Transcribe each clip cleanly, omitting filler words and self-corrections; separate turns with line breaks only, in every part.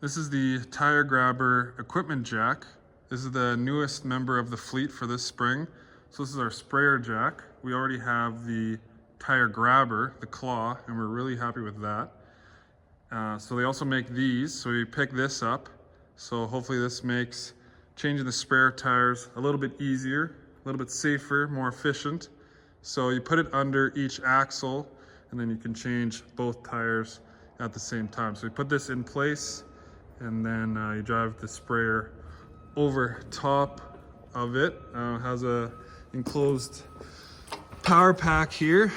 This is the TireGrabber equipment jack. This is the newest member of the fleet for this spring. So this is our sprayer jack. We already have the TireGrabber, the claw, and we're really happy with that. So they also make these, so we pick this up. So hopefully this makes changing the spare tires a little bit easier, a little bit safer, more efficient. So you put it under each axle and then you can change both tires at the same time. So you put this in place and then you drive the sprayer over top of it. Has a enclosed power pack here.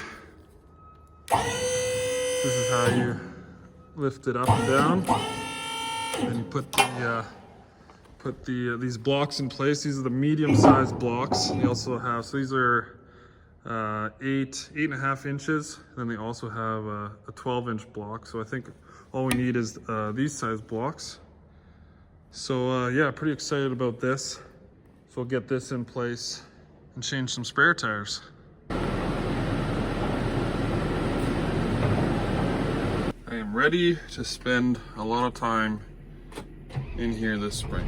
This is how you lift it up and down. And you put these blocks in place. These are the medium-sized blocks. You also have, so these are 8.5 inches. Then they also have a 12-inch block. So I think all we need is these size blocks. So yeah, pretty excited about this. So we'll get this in place and change some spare tires. I am ready to spend a lot of time in here this spring.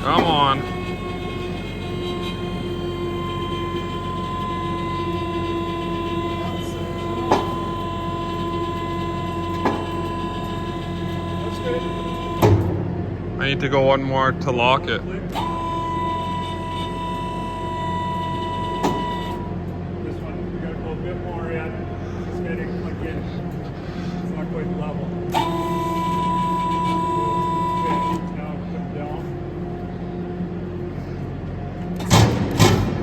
Come on. I need to go one more to lock it.
This one, we gotta go a bit more in. Just getting like in. It's not quite level. Now put it down.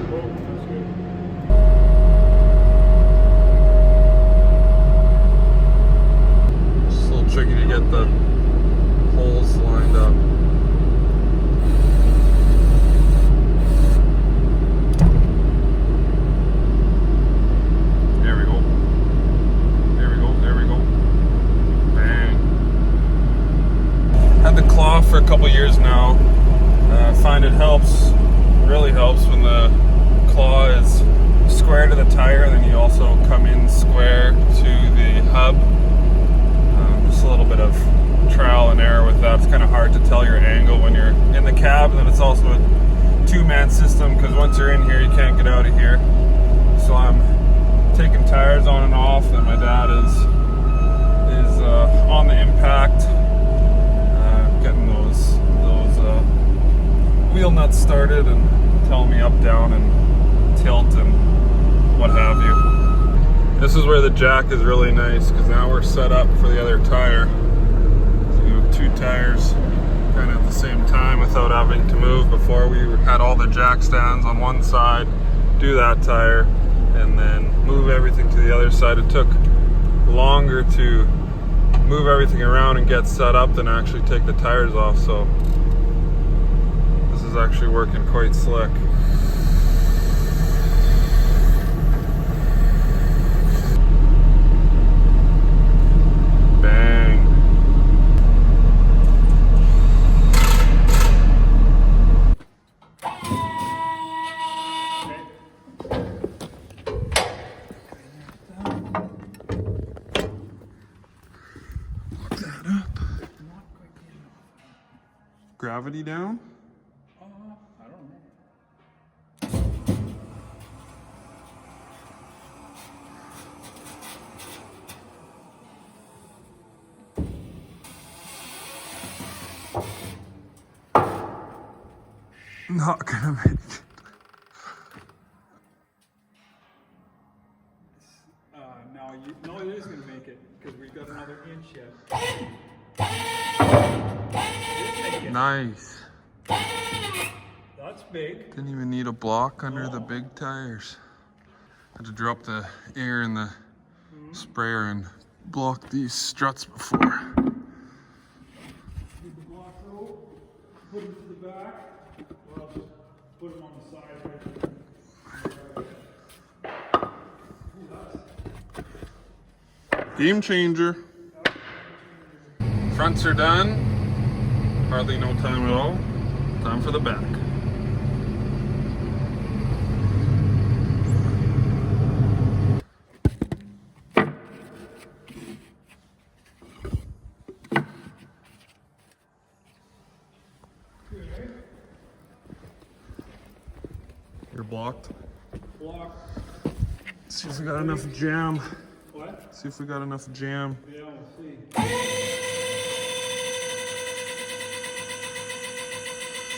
Oh, that's good.
It's a little tricky to get the holes lined up. There we go. There we go. There we go. Bang. Had the claw for a couple years now. I find it helps, really helps when the claw is square to the tire, and then you also come in square to the hub. Just a little bit of trial and error with that. It's kind of hard to tell your angle when you're in the cab, and then it's also a two-man system because once you're in here you can't get out of here. So I'm taking tires on and off, and my dad is on the impact, getting those wheel nuts started and telling me up, down, and tilt and what have you. This is where the jack is really nice because now we're set up for the other tire. Two tires kind of at the same time without having to move. Before we had all the jack stands on one side, do that tire, and then move everything to the other side. It took longer to move everything around and get set up than actually take the tires off, so this is actually working quite slick. Bang. Gravity down?
I don't know.
Not gonna make it.
No, it is gonna make it because we got another inch yet.
Nice.
That's big.
Didn't even need a block under the big tires. Had to drop the air in the sprayer and block these struts before.
Get the block rope, put them to the back. Well, just put them on the side right there.
Game changer. Fronts are done. Hardly no time at all. Time for the back. You're blocked.
Block.
See if we got enough jam.
What?
See if we got enough jam.
Yeah, we'll see.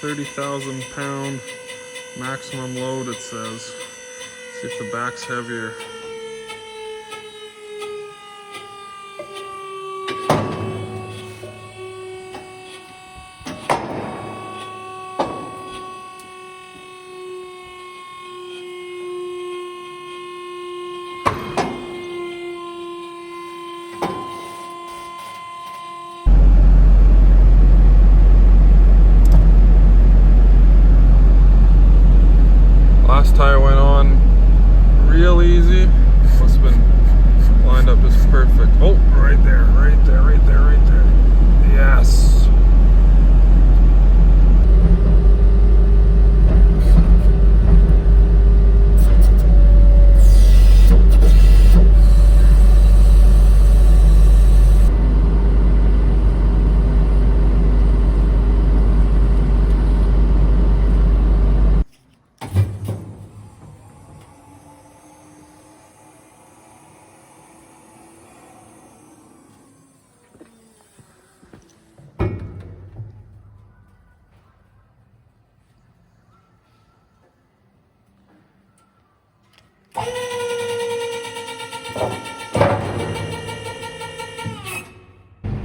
30,000 pound maximum load, it says. See if the back's heavier. Last tire went on real easy. Must have been lined up just perfect. Oh, right there, right there, right there, right there. Yes.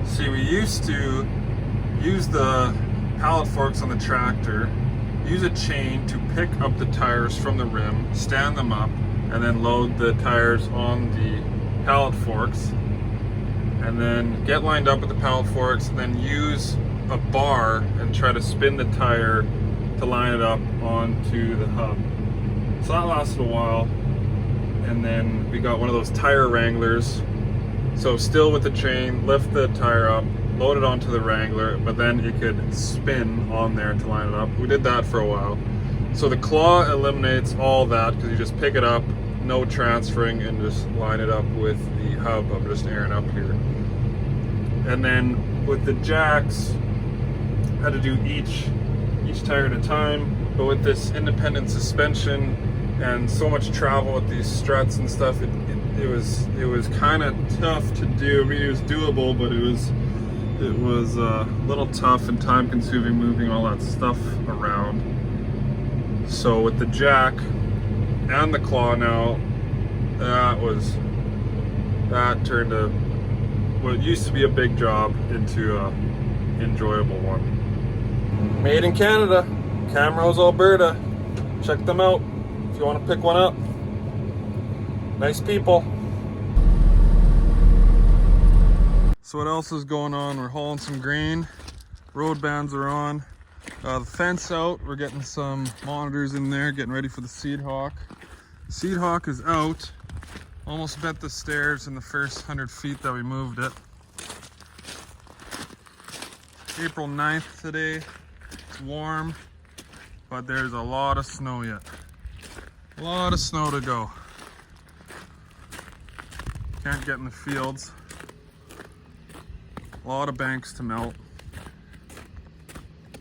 See, we used to use the pallet forks on the tractor, use a chain to pick up the tires from the rim, stand them up, and then load the tires on the pallet forks, and then get lined up with the pallet forks, and then use a bar and try to spin the tire to line it up onto the hub. So that lasted a while, and then we got one of those tire wranglers. So still with the chain, lift the tire up, load it onto the wrangler, but then it could spin on there to line it up. We did that for a while. So the claw eliminates all that because you just pick it up, no transferring, and just line it up with the hub. I'm just airing up here. And then with the jacks, I had to do each tire at a time, but with this independent suspension and so much travel with these struts and stuff, it was kind of tough to do. I mean, it was doable, but it was a little tough and time consuming moving all that stuff around. So with the jack and the claw now, that turned what used to be a big job into a enjoyable one. Made in Canada, Camrose, Alberta. Check them out if you want to pick one up. Nice people. So what else is going on? We're hauling some grain. Road bands are on. The fence out. We're getting some monitors in there, getting ready for the Seed Hawk. Seed Hawk is out. Almost bent the stairs in the first 100 feet that we moved it. April 9th today. It's warm, but there's a lot of snow yet. A lot of snow to go. Can't get in the fields. A lot of banks to melt.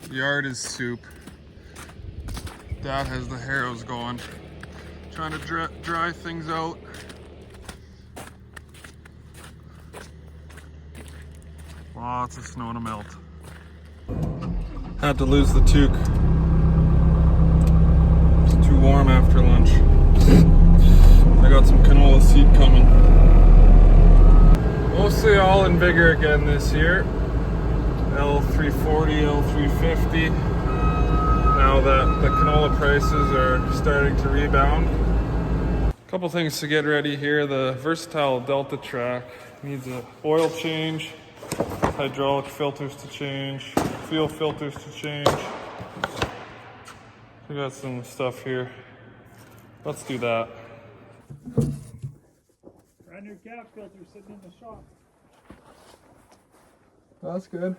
The yard is soup. Dad has the harrows going. Trying to dry things out. Lots of snow to melt. Had to lose the toque. It's too warm after lunch. I got some canola seed coming. Mostly all in vigor again this year. L340, L350. Now that the canola prices are starting to rebound. A couple things to get ready here. The versatile Delta track needs an oil change, hydraulic filters to change, fuel filters to change. We got some stuff here. Let's do that.
brand new gap filter sitting in the shop.
That's good.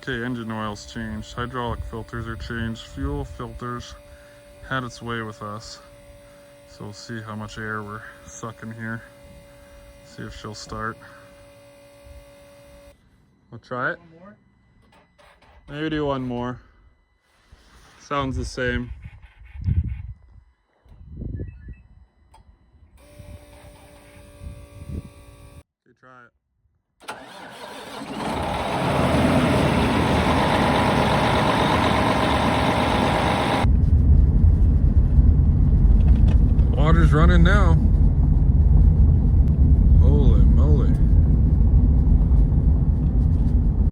Okay, engine oil's changed, hydraulic filters are changed, fuel filters had its way with us. So we'll see how much air we're sucking here. See if she'll start. We'll try it.
One more.
Maybe do one more. Sounds the same. Okay, try it. Water's running now.